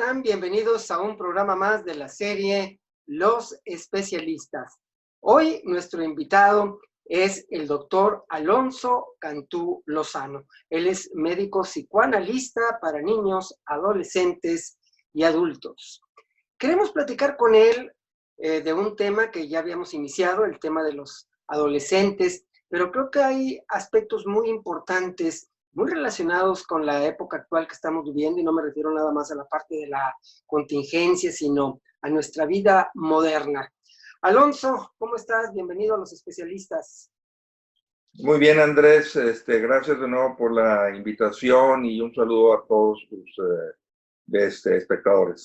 están? Bienvenidos a un programa más de la serie Los Especialistas. Hoy nuestro invitado es el doctor Alonso Cantú Lozano. Él es médico psicoanalista para niños, adolescentes y adultos. Queremos platicar con él de un tema que ya habíamos iniciado, el tema de los adolescentes, pero creo que hay aspectos muy importantes, muy relacionados con la época actual que estamos viviendo, y no me refiero nada más a la parte de la contingencia, sino a nuestra vida moderna. Alonso, ¿cómo estás? Bienvenido a Los Especialistas. Muy bien, Andrés. Gracias de nuevo por la invitación y un saludo a todos tus espectadores.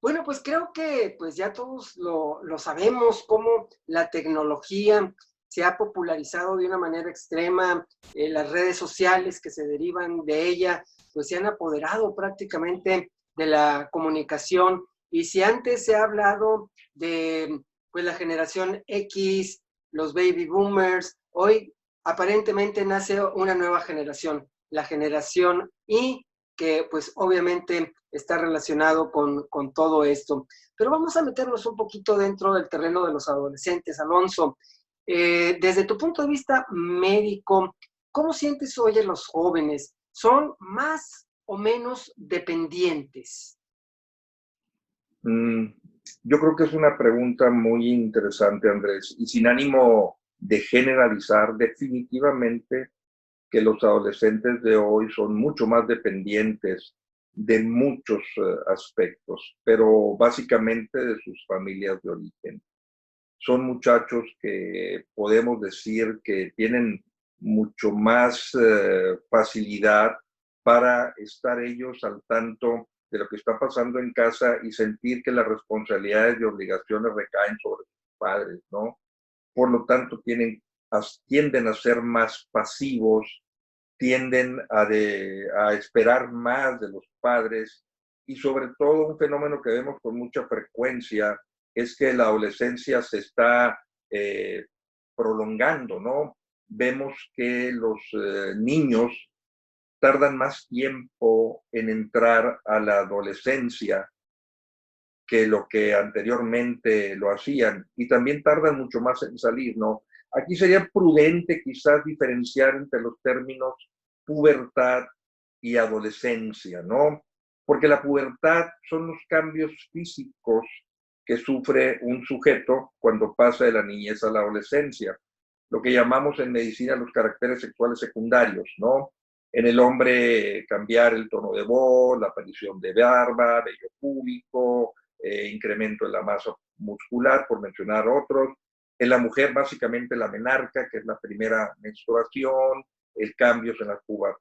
Bueno, pues creo que pues ya todos lo sabemos, cómo la tecnología se ha popularizado de una manera extrema, las redes sociales que se derivan de ella, pues se han apoderado prácticamente de la comunicación. Y si antes se ha hablado de pues la generación X, los baby boomers, hoy aparentemente nace una nueva generación, la generación Y, que pues obviamente está relacionado con todo esto. Pero vamos a meternos un poquito dentro del terreno de los adolescentes, Alonso. Desde tu punto de vista médico, ¿cómo sientes hoy a los jóvenes? ¿Son más o menos dependientes? Yo creo que es una pregunta muy interesante, Andrés, y sin ánimo de generalizar, definitivamente que los adolescentes de hoy son mucho más dependientes de muchos aspectos, pero básicamente de sus familias de origen. Son muchachos que podemos decir que tienen mucho más facilidad para estar ellos al tanto de lo que está pasando en casa y sentir que las responsabilidades y obligaciones recaen sobre sus padres, ¿no? Por lo tanto, tienden a ser más pasivos, tienden a esperar más de los padres, y sobre todo un fenómeno que vemos con mucha frecuencia es que la adolescencia se está prolongando, ¿no? Vemos que los niños tardan más tiempo en entrar a la adolescencia que lo que anteriormente lo hacían, y también tardan mucho más en salir, ¿no? Aquí sería prudente quizás diferenciar entre los términos pubertad y adolescencia, ¿no? Porque la pubertad son los cambios físicos que sufre un sujeto cuando pasa de la niñez a la adolescencia, lo que llamamos en medicina los caracteres sexuales secundarios, ¿no? En el hombre, cambiar el tono de voz, la aparición de barba, vello púbico, incremento en la masa muscular, por mencionar otros. En la mujer, básicamente la menarca, que es la primera menstruación, el cambios en las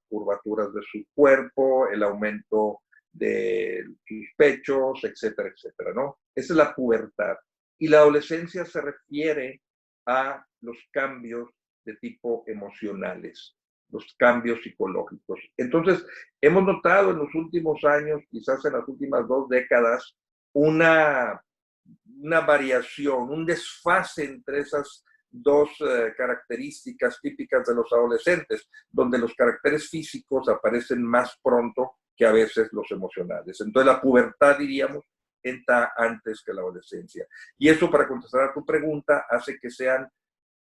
curvaturas de su cuerpo, el aumento de sus pechos, etcétera, etcétera, ¿no? Esa es la pubertad. Y la adolescencia se refiere a los cambios de tipo emocionales, los cambios psicológicos. Entonces, hemos notado en los últimos años, quizás en las últimas 2 décadas, una variación, un desfase entre esas dos características típicas de los adolescentes, donde los caracteres físicos aparecen más pronto que a veces los emocionales. Entonces la pubertad, diríamos, entra antes que la adolescencia. Y eso, para contestar a tu pregunta, hace que sean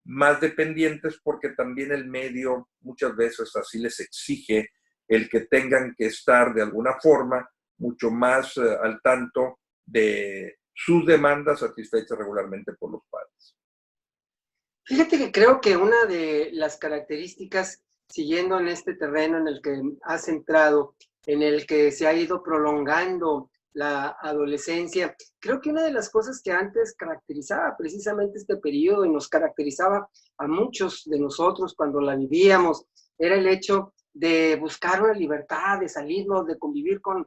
más dependientes, porque también el medio muchas veces así les exige el que tengan que estar de alguna forma mucho más al tanto de sus demandas satisfechas regularmente por los padres. Fíjate que creo que una de las características, siguiendo en este terreno en el que has entrado, en el que se ha ido prolongando la adolescencia, creo que una de las cosas que antes caracterizaba precisamente este periodo y nos caracterizaba a muchos de nosotros cuando la vivíamos, era el hecho de buscar una libertad, de salirnos, de convivir con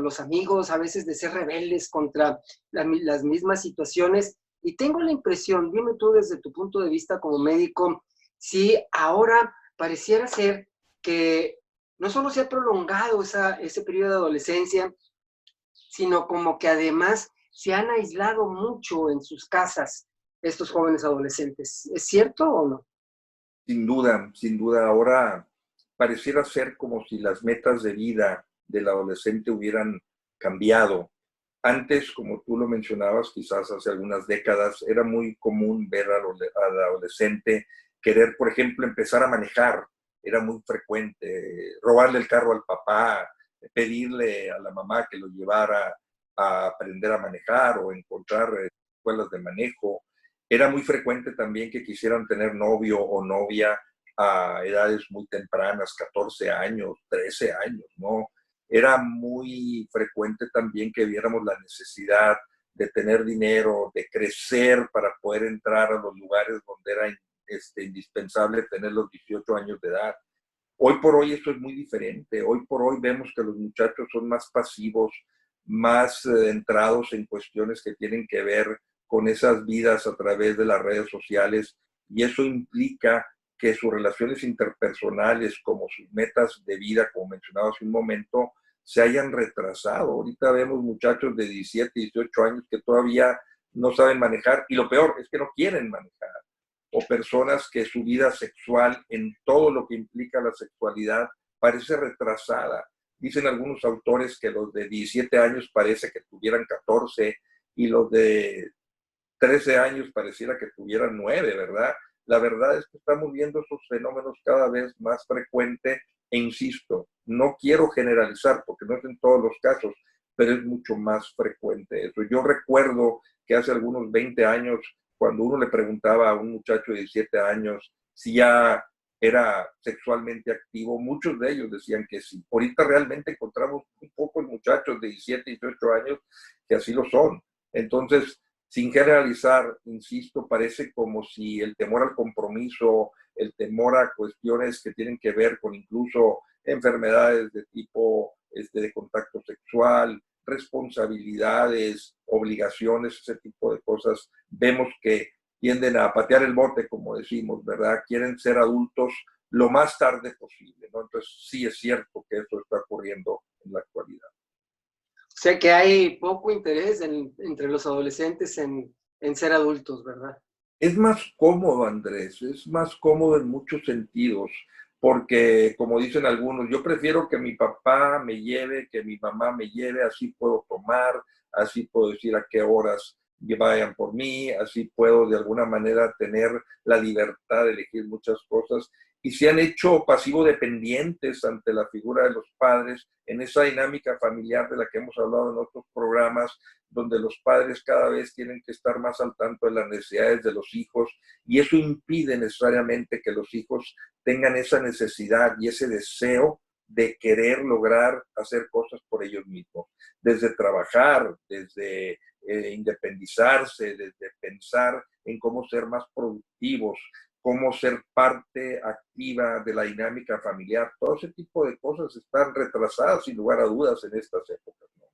los amigos, a veces de ser rebeldes contra las mismas situaciones. Y tengo la impresión, dime tú desde tu punto de vista como médico, si ahora pareciera ser que no solo se ha prolongado ese periodo de adolescencia, sino como que además se han aislado mucho en sus casas estos jóvenes adolescentes. ¿Es cierto o no? Sin duda, sin duda. Ahora pareciera ser como si las metas de vida del adolescente hubieran cambiado. Antes, como tú lo mencionabas, quizás hace algunas décadas, era muy común ver al adolescente querer, por ejemplo, empezar a manejar. Era muy frecuente robarle el carro al papá, pedirle a la mamá que lo llevara a aprender a manejar o encontrar escuelas de manejo. Era muy frecuente también que quisieran tener novio o novia a edades muy tempranas, 14 años, 13 años, ¿no? Era muy frecuente también que viéramos la necesidad de tener dinero, de crecer para poder entrar a los lugares donde era indispensable tener los 18 años de edad. Hoy por hoy eso es muy diferente. Hoy por hoy vemos que los muchachos son más pasivos, más entrados en cuestiones que tienen que ver con esas vidas a través de las redes sociales, y eso implica que sus relaciones interpersonales, como sus metas de vida, como mencionaba hace un momento, se hayan retrasado. Ahorita vemos muchachos de 17, 18 años que todavía no saben manejar, y lo peor es que no quieren manejar, o personas que su vida sexual, en todo lo que implica la sexualidad, parece retrasada. Dicen algunos autores que los de 17 años parece que tuvieran 14 y los de 13 años pareciera que tuvieran 9, ¿verdad? La verdad es que estamos viendo esos fenómenos cada vez más frecuentes e insisto, no quiero generalizar porque no es en todos los casos, pero es mucho más frecuente eso. Yo recuerdo que hace algunos 20 años, cuando uno le preguntaba a un muchacho de 17 años si ya era sexualmente activo, muchos de ellos decían que sí. Ahorita realmente encontramos muy pocos muchachos de 17, 18 años que así lo son. Entonces, sin generalizar, insisto, parece como si el temor al compromiso, el temor a cuestiones que tienen que ver con incluso enfermedades de tipo de contacto sexual, responsabilidades, obligaciones, ese tipo de cosas, vemos que tienden a patear el bote, como decimos, ¿verdad? Quieren ser adultos lo más tarde posible, ¿no? Entonces, sí es cierto que eso está ocurriendo en la actualidad. O sea que hay poco interés entre los adolescentes en ser adultos, ¿verdad? Es más cómodo, Andrés, es más cómodo en muchos sentidos, porque como dicen algunos, yo prefiero que mi papá me lleve, que mi mamá me lleve, así puedo tomar, así puedo decir a qué horas vayan por mí, así puedo de alguna manera tener la libertad de elegir muchas cosas, y se han hecho pasivo-dependientes ante la figura de los padres en esa dinámica familiar de la que hemos hablado en otros programas, donde los padres cada vez tienen que estar más al tanto de las necesidades de los hijos, y eso impide necesariamente que los hijos tengan esa necesidad y ese deseo de querer lograr hacer cosas por ellos mismos, desde trabajar, desde independizarse, desde pensar en cómo ser más productivos, cómo ser parte activa de la dinámica familiar. Todo ese tipo de cosas están retrasadas, sin lugar a dudas, en estas épocas, ¿no?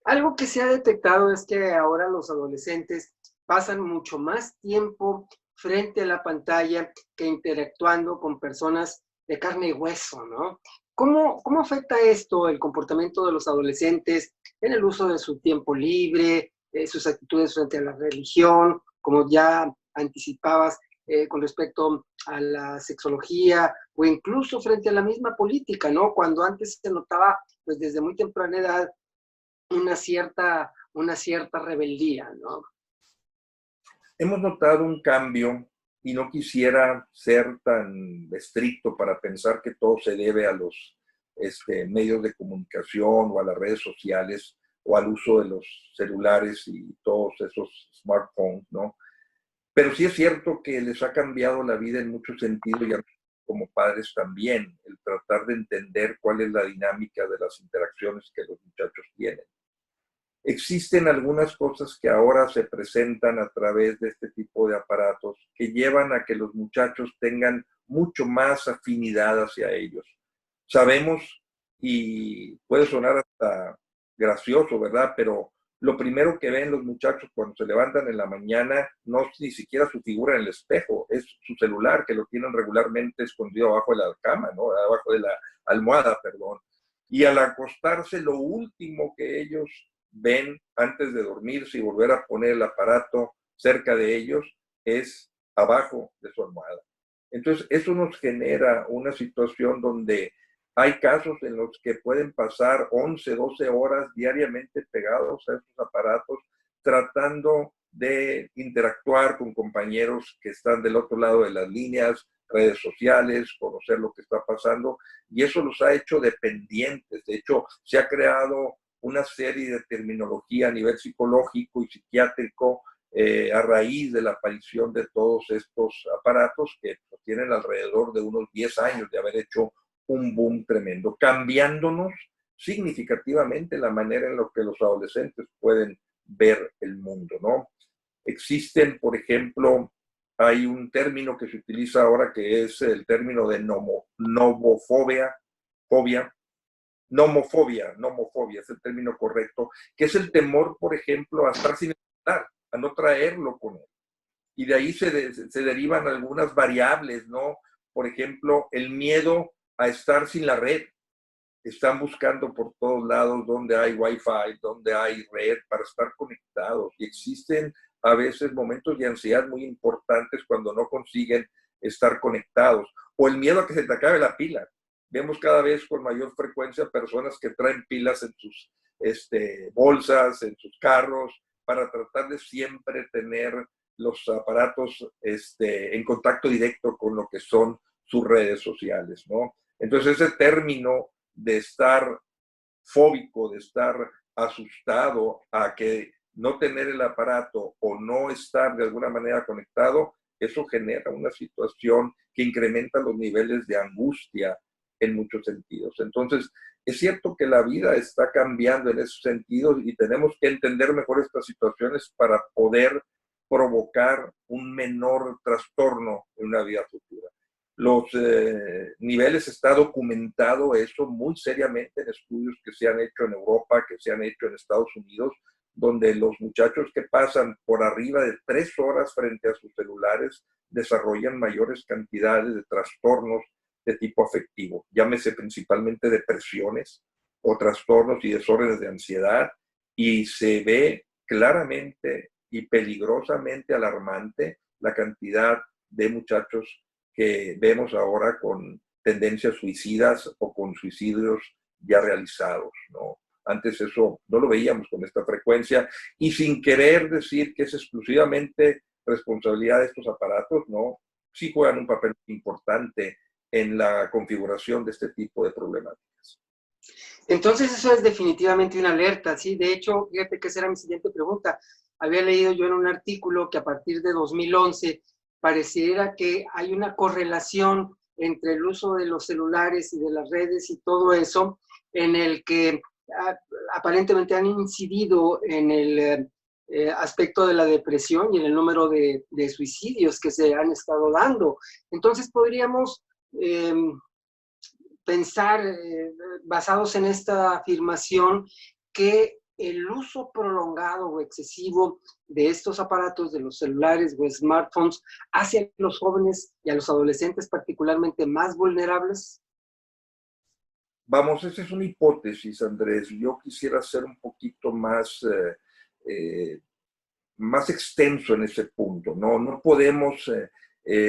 Algo que se ha detectado es que ahora los adolescentes pasan mucho más tiempo frente a la pantalla que interactuando con personas de carne y hueso, ¿no? ¿Cómo afecta esto el comportamiento de los adolescentes en el uso de su tiempo libre, sus actitudes frente a la religión, como ya anticipabas, con respecto a la sexología o incluso frente a la misma política, ¿no? Cuando antes se notaba, pues desde muy temprana edad, una cierta rebeldía, ¿no? Hemos notado un cambio y no quisiera ser tan estricto para pensar que todo se debe a los medios de comunicación o a las redes sociales o al uso de los celulares y todos esos smartphones, ¿no? Pero sí es cierto que les ha cambiado la vida en muchos sentidos y a nosotros como padres también, el tratar de entender cuál es la dinámica de las interacciones que los muchachos tienen. Existen algunas cosas que ahora se presentan a través de este tipo de aparatos que llevan a que los muchachos tengan mucho más afinidad hacia ellos. Sabemos, y puede sonar hasta gracioso, ¿verdad? Pero lo primero que ven los muchachos cuando se levantan en la mañana no es ni siquiera su figura en el espejo, es su celular que lo tienen regularmente escondido abajo de la cama, ¿no? Abajo de la almohada, perdón. Y al acostarse, lo último que ellos ven antes de dormirse y volver a poner el aparato cerca de ellos es abajo de su almohada. Entonces, eso nos genera una situación donde Hay casos en los que pueden pasar 11, 12 horas diariamente pegados a estos aparatos, tratando de interactuar con compañeros que están del otro lado de las líneas, redes sociales, conocer lo que está pasando, y eso los ha hecho dependientes. De hecho, se ha creado una serie de terminología a nivel psicológico y psiquiátrico a raíz de la aparición de todos estos aparatos que tienen alrededor de unos 10 años de haber hecho un boom tremendo, cambiándonos significativamente la manera en la que los adolescentes pueden ver el mundo, ¿no? Existen, por ejemplo, hay un término que se utiliza ahora que es el término de nomofobia, nomofobia es el término correcto, que es el temor, por ejemplo, a estar sin estar, a no traerlo con él. Y de ahí se derivan algunas variables, ¿no? Por ejemplo, el miedo a estar sin la red. Están buscando por todos lados donde hay Wi-Fi, donde hay red para estar conectados. Y existen a veces momentos de ansiedad muy importantes cuando no consiguen estar conectados. O el miedo a que se te acabe la pila. Vemos cada vez con mayor frecuencia personas que traen pilas en sus bolsas, en sus carros, para tratar de siempre tener los aparatos en contacto directo con lo que son sus redes sociales, ¿no? Entonces ese término de estar fóbico, de estar asustado a que no tener el aparato o no estar de alguna manera conectado, eso genera una situación que incrementa los niveles de angustia en muchos sentidos. Entonces, es cierto que la vida está cambiando en esos sentidos y tenemos que entender mejor estas situaciones para poder provocar un menor trastorno en una vida futura. Los niveles, está documentado eso muy seriamente en estudios que se han hecho en Europa, que se han hecho en Estados Unidos, donde los muchachos que pasan por arriba de 3 horas frente a sus celulares desarrollan mayores cantidades de trastornos de tipo afectivo, llámese principalmente depresiones o trastornos y desórdenes de ansiedad, y se ve claramente y peligrosamente alarmante la cantidad de muchachos que vemos ahora con tendencias suicidas o con suicidios ya realizados, ¿no? Antes eso no lo veíamos con esta frecuencia, y sin querer decir que es exclusivamente responsabilidad de estos aparatos, ¿no? Sí juegan un papel importante en la configuración de este tipo de problemáticas. Entonces eso es definitivamente una alerta, ¿sí? De hecho, fíjate que esa era mi siguiente pregunta. Había leído yo en un artículo que a partir de 2011 pareciera que hay una correlación entre el uso de los celulares y de las redes y todo eso, en el que aparentemente han incidido en el aspecto de la depresión y en el número de suicidios que se han estado dando. Entonces podríamos pensar, basados en esta afirmación, que el uso prolongado o excesivo de estos aparatos, de los celulares o smartphones, hace a los jóvenes y a los adolescentes particularmente más vulnerables? Vamos, esa es una hipótesis, Andrés. Yo quisiera ser un poquito más extenso en ese punto. No podemos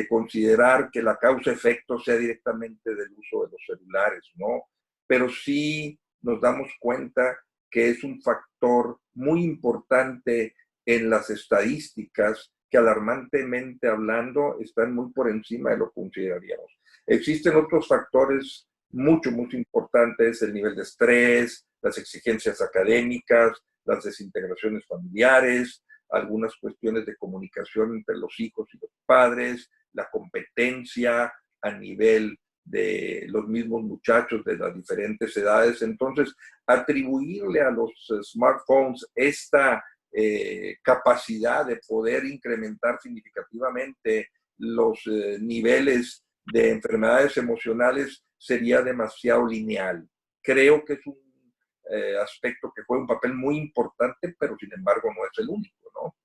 considerar que la causa-efecto sea directamente del uso de los celulares, ¿no? Pero sí nos damos cuenta que es un factor muy importante en las estadísticas que, alarmantemente hablando, están muy por encima de lo que consideraríamos. Existen otros factores mucho importantes: el nivel de estrés, las exigencias académicas, las desintegraciones familiares, algunas cuestiones de comunicación entre los hijos y los padres, la competencia a nivel de los mismos muchachos de las diferentes edades. Entonces, atribuirle a los smartphones esta capacidad de poder incrementar significativamente los niveles de enfermedades emocionales sería demasiado lineal. Creo que es un aspecto que juega un papel muy importante, pero sin embargo no es el único, ¿no?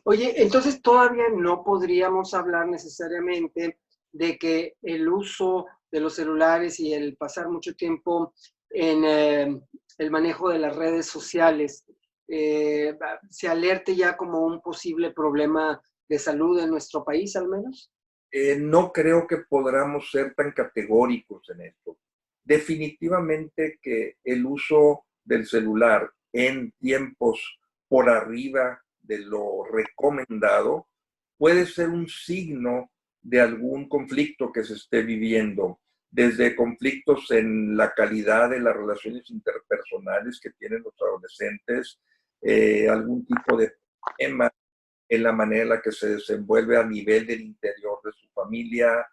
Oye, entonces todavía no podríamos hablar necesariamente de que el uso de los celulares y el pasar mucho tiempo en el manejo de las redes sociales se alerte ya como un posible problema de salud en nuestro país, al menos. no creo que podamos ser tan categóricos en esto. Definitivamente que el uso del celular en tiempos por arriba de lo recomendado puede ser un signo de algún conflicto que se esté viviendo, desde conflictos en la calidad de las relaciones interpersonales que tienen los adolescentes, algún tipo de tema en la manera en la que se desenvuelve a nivel del interior de su familia,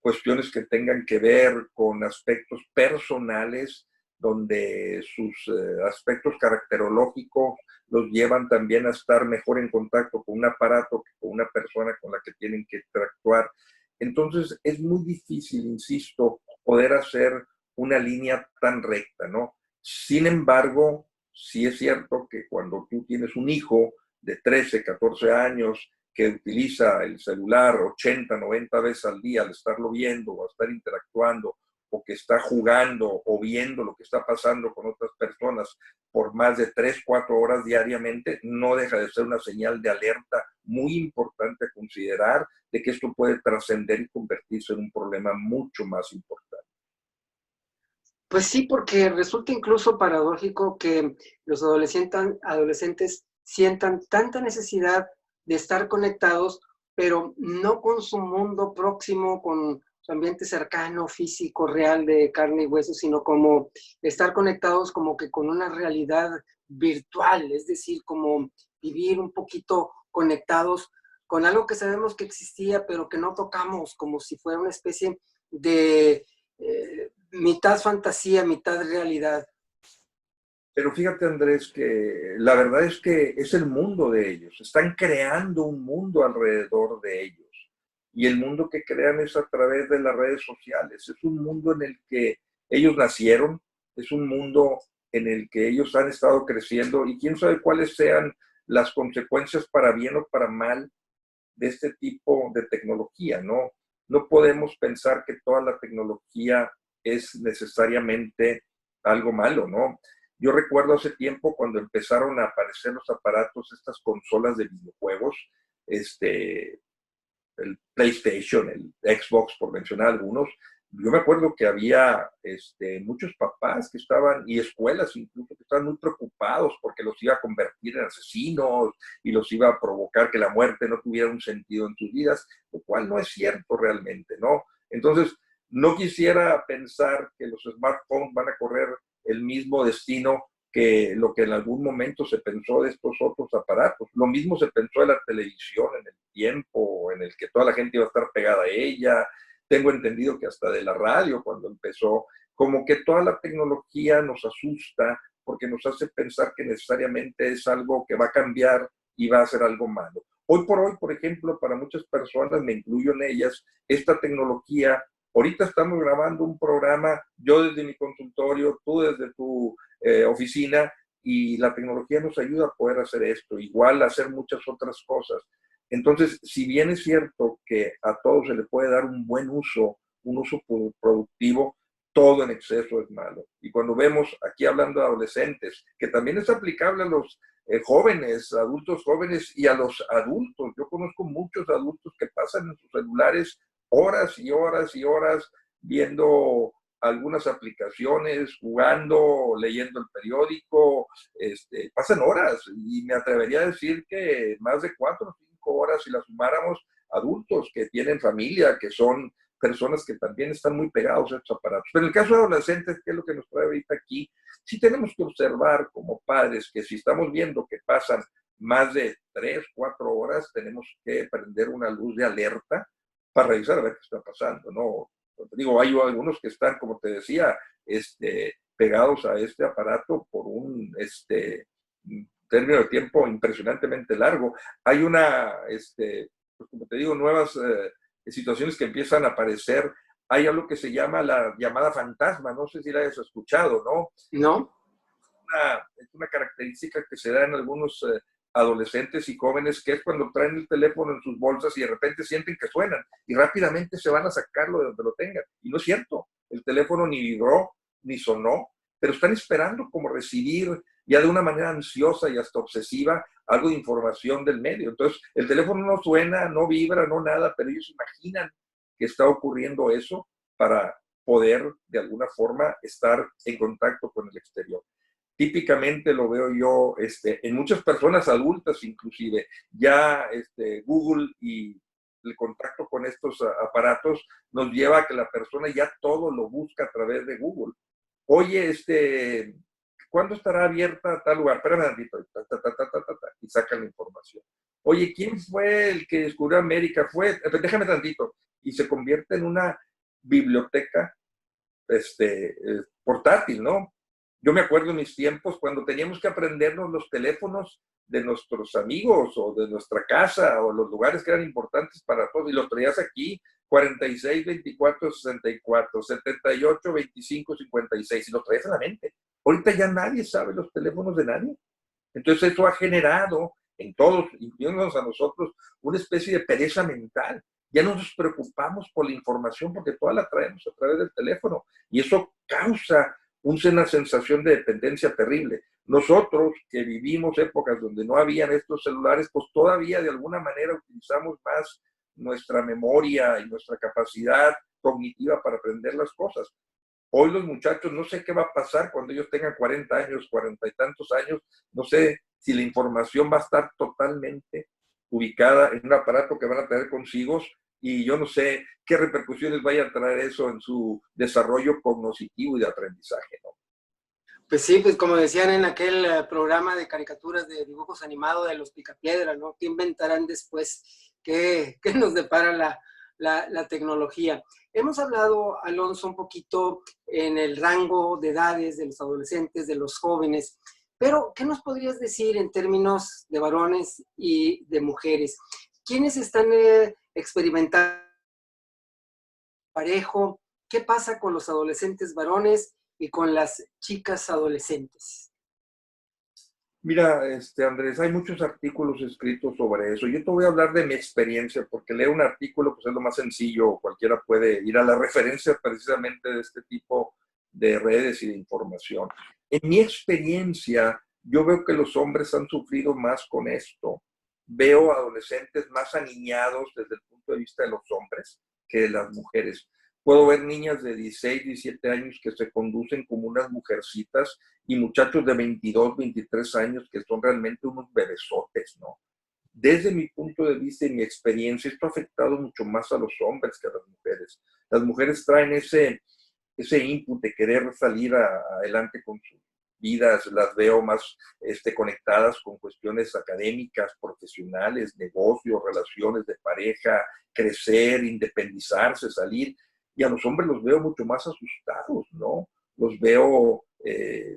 cuestiones que tengan que ver con aspectos personales, donde sus aspectos caracterológicos los llevan también a estar mejor en contacto con un aparato que con una persona con la que tienen que interactuar. Entonces es muy difícil, insisto, poder hacer una línea tan recta, ¿no? Sin embargo, sí es cierto que cuando tú tienes un hijo de 13, 14 años que utiliza el celular 80, 90 veces al día al estarlo viendo o a estar interactuando, o que está jugando o viendo lo que está pasando con otras personas por más de 3, 4 horas diariamente, no deja de ser una señal de alerta muy importante a considerar de que esto puede trascender y convertirse en un problema mucho más importante. Pues sí, porque resulta incluso paradójico que los adolescentes sientan tanta necesidad de estar conectados, pero no con su mundo próximo, con su ambiente cercano, físico, real, de carne y hueso, sino como estar conectados como que con una realidad virtual, es decir, como vivir un poquito conectados con algo que sabemos que existía, pero que no tocamos, como si fuera una especie de mitad fantasía, mitad realidad. Pero fíjate, Andrés, que la verdad es que es el mundo de ellos. Están creando un mundo alrededor de ellos. Y el mundo que crean es a través de las redes sociales. Es un mundo en el que ellos nacieron, es un mundo en el que ellos han estado creciendo y quién sabe cuáles sean las consecuencias para bien o para mal de este tipo de tecnología, ¿no? No podemos pensar que toda la tecnología es necesariamente algo malo, ¿no? Yo recuerdo hace tiempo cuando empezaron a aparecer los aparatos, estas consolas de videojuegos, el PlayStation, el Xbox, por mencionar algunos. Yo me acuerdo que había muchos papás que estaban, y escuelas incluso, que estaban muy preocupados porque los iba a convertir en asesinos y los iba a provocar que la muerte no tuviera un sentido en sus vidas, lo cual no es cierto realmente, ¿no? Entonces, no quisiera pensar que los smartphones van a correr el mismo destino que lo que en algún momento se pensó de estos otros aparatos. Lo mismo se pensó de la televisión en el tiempo en el que toda la gente iba a estar pegada a ella. Tengo entendido que hasta de la radio cuando empezó, como que toda la tecnología nos asusta porque nos hace pensar que necesariamente es algo que va a cambiar y va a ser algo malo. Hoy por hoy, por ejemplo, para muchas personas, me incluyo en ellas, esta tecnología, ahorita estamos grabando un programa, yo desde mi consultorio, tú desde tu oficina, y la tecnología nos ayuda a poder hacer esto, igual a hacer muchas otras cosas. Entonces, si bien es cierto que a todo se le puede dar un buen uso, un uso productivo, todo en exceso es malo. Y cuando vemos, aquí hablando de adolescentes, que también es aplicable a los jóvenes, adultos jóvenes y a los adultos. Yo conozco muchos adultos que pasan en sus celulares horas y horas y horas viendo algunas aplicaciones, jugando, leyendo el periódico, pasan horas y me atrevería a decir que más de 4 o 5 horas si las sumáramos, adultos que tienen familia, que son personas que también están muy pegados a estos aparatos. Pero en el caso de adolescentes, que es lo que nos trae ahorita aquí, sí tenemos que observar como padres que si estamos viendo que pasan más de 3, 4 horas, tenemos que prender una luz de alerta para revisar a ver qué está pasando, ¿no? Digo, hay algunos que están, como te decía, pegados a este aparato por un término de tiempo impresionantemente largo. Hay pues como te digo, nuevas situaciones que empiezan a aparecer. Hay algo que se llama la llamada fantasma, no sé si la hayas escuchado, ¿no? ¿No? Es una característica que se da en algunos adolescentes y jóvenes, que es cuando traen el teléfono en sus bolsas y de repente sienten que suenan y rápidamente se van a sacarlo de donde lo tengan. Y no es cierto, el teléfono ni vibró, ni sonó, pero están esperando como recibir ya de una manera ansiosa y hasta obsesiva algo de información del medio. Entonces, el teléfono no suena, no vibra, no nada, pero ellos imaginan que está ocurriendo eso para poder de alguna forma estar en contacto con el exterior. Típicamente lo veo yo en muchas personas adultas inclusive, ya Google y el contacto con estos aparatos nos lleva a que la persona ya todo lo busca a través de Google. Oye, ¿cuándo estará abierta tal lugar? Espérame tantito, y saca la información. Oye, ¿quién fue el que descubrió América? Déjame tantito. Y se convierte en una biblioteca portátil, ¿no? Yo me acuerdo en mis tiempos cuando teníamos que aprendernos los teléfonos de nuestros amigos o de nuestra casa o los lugares que eran importantes para todos y los traías aquí, 46, 24, 64, 78, 25, 56 y los traías en la mente. Ahorita ya nadie sabe los teléfonos de nadie. Entonces eso ha generado en todos, incluyéndonos a nosotros, una especie de pereza mental. Ya no nos preocupamos por la información porque toda la traemos a través del teléfono y eso causa una sensación de dependencia terrible. Nosotros que vivimos épocas donde no habían estos celulares, pues todavía de alguna manera utilizamos más nuestra memoria y nuestra capacidad cognitiva para aprender las cosas. Hoy los muchachos, no sé qué va a pasar cuando ellos tengan 40 años, 40 y tantos años, no sé si la información va a estar totalmente ubicada en un aparato que van a tener consigo y yo no sé qué repercusiones vaya a traer eso en su desarrollo cognitivo y de aprendizaje, ¿no? Pues sí, pues como decían en aquel programa de caricaturas de dibujos animados de los Picapiedra, ¿no? ¿Qué inventarán después? ¿Qué nos depara la tecnología? Hemos hablado, Alonso, un poquito en el rango de edades de los adolescentes, de los jóvenes, pero ¿qué nos podrías decir en términos de varones y de mujeres? ¿Quiénes están experimentando parejo? ¿Qué pasa con los adolescentes varones y con las chicas adolescentes? Mira, Andrés, hay muchos artículos escritos sobre eso. Yo te voy a hablar de mi experiencia, porque leer un artículo pues, es lo más sencillo. Cualquiera puede ir a la referencia precisamente de este tipo de redes y de información. En mi experiencia, yo veo que los hombres han sufrido más con esto. Veo adolescentes más aniñados desde el punto de vista de los hombres que de las mujeres. Puedo ver niñas de 16, 17 años que se conducen como unas mujercitas y muchachos de 22, 23 años que son realmente unos bebesotes, ¿no? Desde mi punto de vista y mi experiencia, esto ha afectado mucho más a los hombres que a las mujeres. Las mujeres traen ese input de querer salir adelante con sus vidas, las veo más conectadas con cuestiones académicas, profesionales, negocios, relaciones de pareja, crecer, independizarse, salir. Y a los hombres los veo mucho más asustados, ¿no? Los veo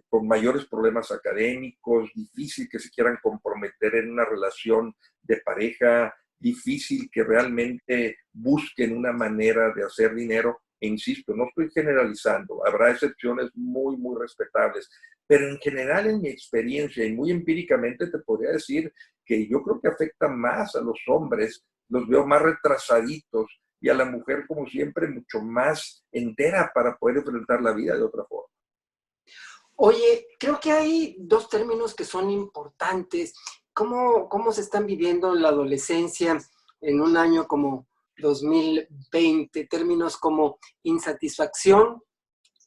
con mayores problemas académicos, difícil que se quieran comprometer en una relación de pareja, difícil que realmente busquen una manera de hacer dinero. E insisto, no estoy generalizando, habrá excepciones muy, muy respetables, pero en general en mi experiencia y muy empíricamente te podría decir que yo creo que afecta más a los hombres, los veo más retrasaditos y a la mujer como siempre mucho más entera para poder enfrentar la vida de otra forma. Oye, creo que hay dos términos que son importantes. ¿Cómo se están viviendo la adolescencia en un año como 2020? Términos como insatisfacción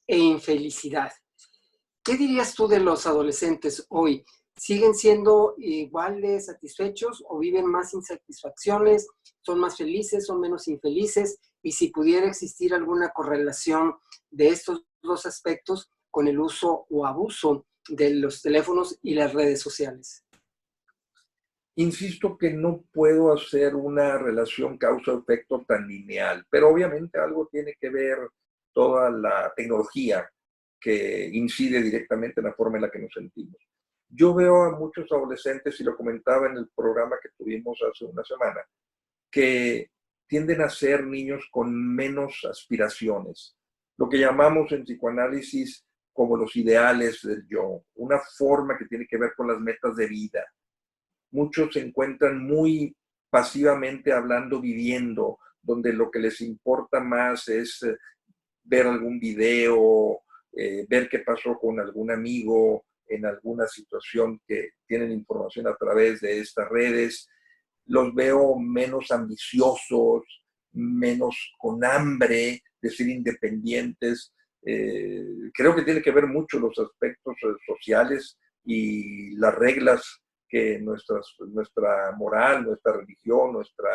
e infelicidad. ¿Qué dirías tú de los adolescentes hoy? ¿Siguen siendo igual de satisfechos o viven más insatisfacciones? ¿Son más felices? ¿Son menos infelices? Y si pudiera existir alguna correlación de estos dos aspectos con el uso o abuso de los teléfonos y las redes sociales. Insisto que no puedo hacer una relación causa-efecto tan lineal, pero obviamente algo tiene que ver toda la tecnología que incide directamente en la forma en la que nos sentimos. Yo veo a muchos adolescentes, y lo comentaba en el programa que tuvimos hace una semana, que tienden a ser niños con menos aspiraciones, lo que llamamos en psicoanálisis como los ideales del yo, una forma que tiene que ver con las metas de vida. Muchos se encuentran muy pasivamente hablando, viviendo, donde lo que les importa más es ver algún video, ver qué pasó con algún amigo en alguna situación que tienen información a través de estas redes. Los veo menos ambiciosos, menos con hambre de ser independientes. Creo que tiene que ver mucho los aspectos sociales y las reglas que nuestra moral, nuestra religión, nuestra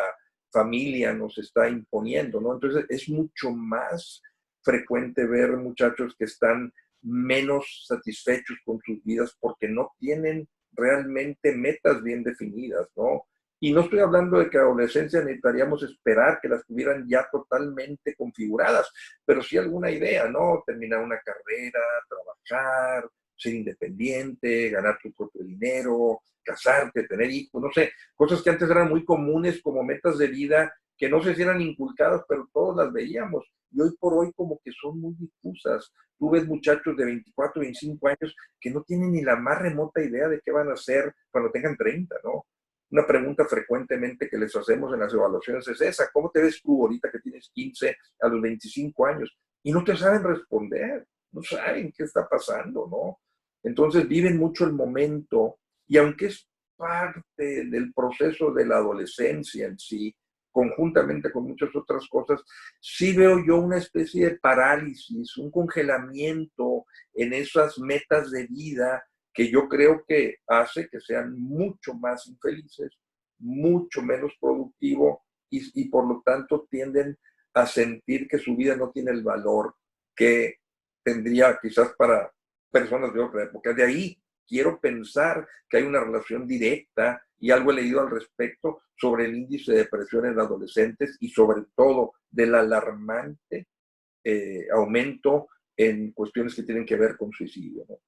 familia nos está imponiendo, ¿no? Entonces es mucho más frecuente ver muchachos que están menos satisfechos con sus vidas porque no tienen realmente metas bien definidas, ¿no? Y no estoy hablando de que a la adolescencia necesitaríamos esperar que las tuvieran ya totalmente configuradas, pero sí alguna idea, ¿no? Terminar una carrera, trabajar, ser independiente, ganar tu propio dinero, casarte, tener hijos, no sé, cosas que antes eran muy comunes como metas de vida que no sé si eran inculcadas, pero todos las veíamos. Y hoy por hoy como que son muy difusas. Tú ves muchachos de 24, 25 años que no tienen ni la más remota idea de qué van a hacer cuando tengan 30, ¿no? Una pregunta frecuentemente que les hacemos en las evaluaciones es esa: ¿cómo te ves tú ahorita que tienes 15 a los 25 años? Y no te saben responder, no saben qué está pasando, ¿no? Entonces viven mucho el momento, y aunque es parte del proceso de la adolescencia en sí, conjuntamente con muchas otras cosas, sí veo yo una especie de parálisis, un congelamiento en esas metas de vida que yo creo que hace que sean mucho más infelices, mucho menos productivos y por lo tanto tienden a sentir que su vida no tiene el valor que tendría quizás para personas de otra época. De ahí quiero pensar que hay una relación directa, y algo he leído al respecto, sobre el índice de depresión en adolescentes y sobre todo del alarmante aumento en cuestiones que tienen que ver con suicidio, ¿no?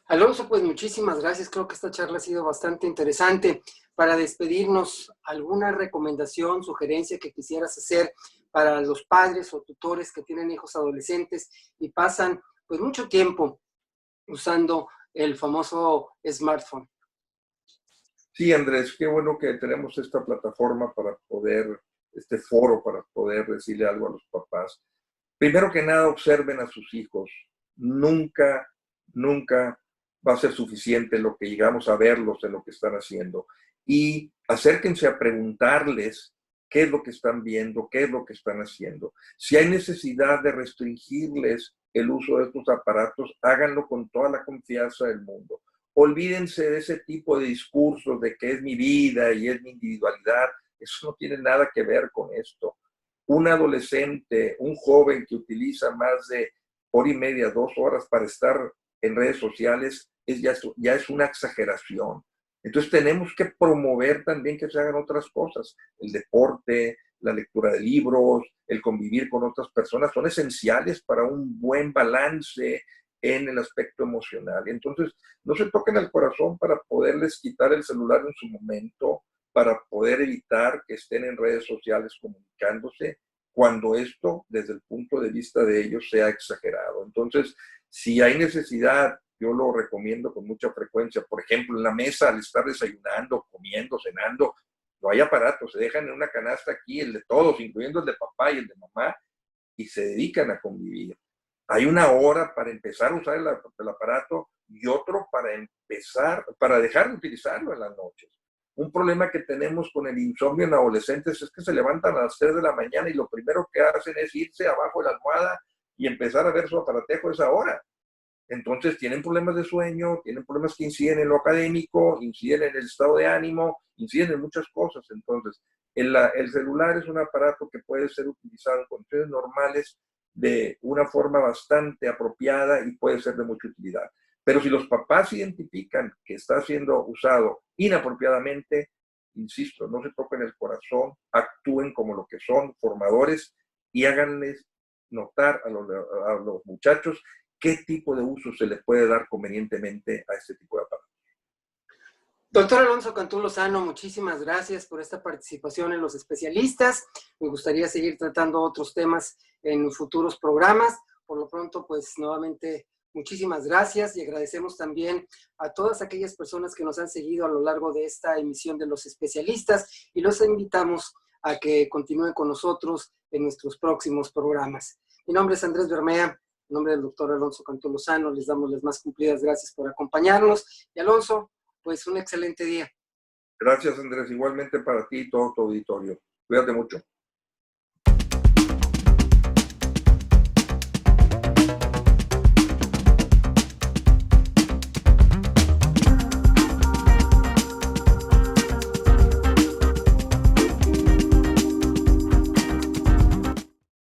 Alonso, pues muchísimas gracias. Creo que esta charla ha sido bastante interesante. Para despedirnos, ¿alguna recomendación, sugerencia que quisieras hacer para los padres o tutores que tienen hijos adolescentes y pasan pues mucho tiempo usando el famoso smartphone? Sí, Andrés, qué bueno que tenemos esta plataforma para poder, este foro para poder decirle algo a los papás. Primero que nada, observen a sus hijos. Nunca, nunca va a ser suficiente lo que llegamos a verlos en lo que están haciendo. Y acérquense a preguntarles qué es lo que están viendo, qué es lo que están haciendo. Si hay necesidad de restringirles el uso de estos aparatos, háganlo con toda la confianza del mundo. Olvídense de ese tipo de discursos de que es mi vida y es mi individualidad. Eso no tiene nada que ver con esto. Un adolescente, un joven que utiliza más de hora y media, 2 horas para estar en redes sociales, ya es una exageración. Entonces tenemos que promover también que se hagan otras cosas. El deporte, la lectura de libros, el convivir con otras personas son esenciales para un buen balance en el aspecto emocional. Entonces, no se toquen el corazón para poderles quitar el celular en su momento, para poder evitar que estén en redes sociales comunicándose, cuando esto, desde el punto de vista de ellos, sea exagerado. Entonces, si hay necesidad, yo lo recomiendo con mucha frecuencia. Por ejemplo, en la mesa, al estar desayunando, comiendo, cenando, no hay aparatos, se dejan en una canasta aquí el de todos, incluyendo el de papá y el de mamá, y se dedican a convivir. Hay una hora para empezar a usar el aparato y otro para dejar de utilizarlo en las noches. Un problema que tenemos con el insomnio en adolescentes es que se levantan a las 3 de la mañana y lo primero que hacen es irse abajo de la almohada y empezar a ver su aparatejo a esa hora. Entonces tienen problemas de sueño, tienen problemas que inciden en lo académico, inciden en el estado de ánimo, inciden en muchas cosas. Entonces, el celular es un aparato que puede ser utilizado en condiciones normales de una forma bastante apropiada y puede ser de mucha utilidad. Pero si los papás identifican que está siendo usado inapropiadamente, insisto, no se toquen el corazón, actúen como lo que son, formadores, y háganles notar a los muchachos qué tipo de uso se le puede dar convenientemente a este tipo de aparatos. Doctor Alonso Cantú Lozano, muchísimas gracias por esta participación en Los Especialistas. Me gustaría seguir tratando otros temas en futuros programas. Por lo pronto, pues nuevamente muchísimas gracias, y agradecemos también a todas aquellas personas que nos han seguido a lo largo de esta emisión de Los Especialistas, y los invitamos a que continúen con nosotros en nuestros próximos programas. Mi nombre es Andrés Bermea, en nombre del doctor Alonso Cantú Lozano, les damos las más cumplidas gracias por acompañarnos. Y Alonso, pues un excelente día. Gracias, Andrés. Igualmente para ti y todo tu auditorio. Cuídate mucho.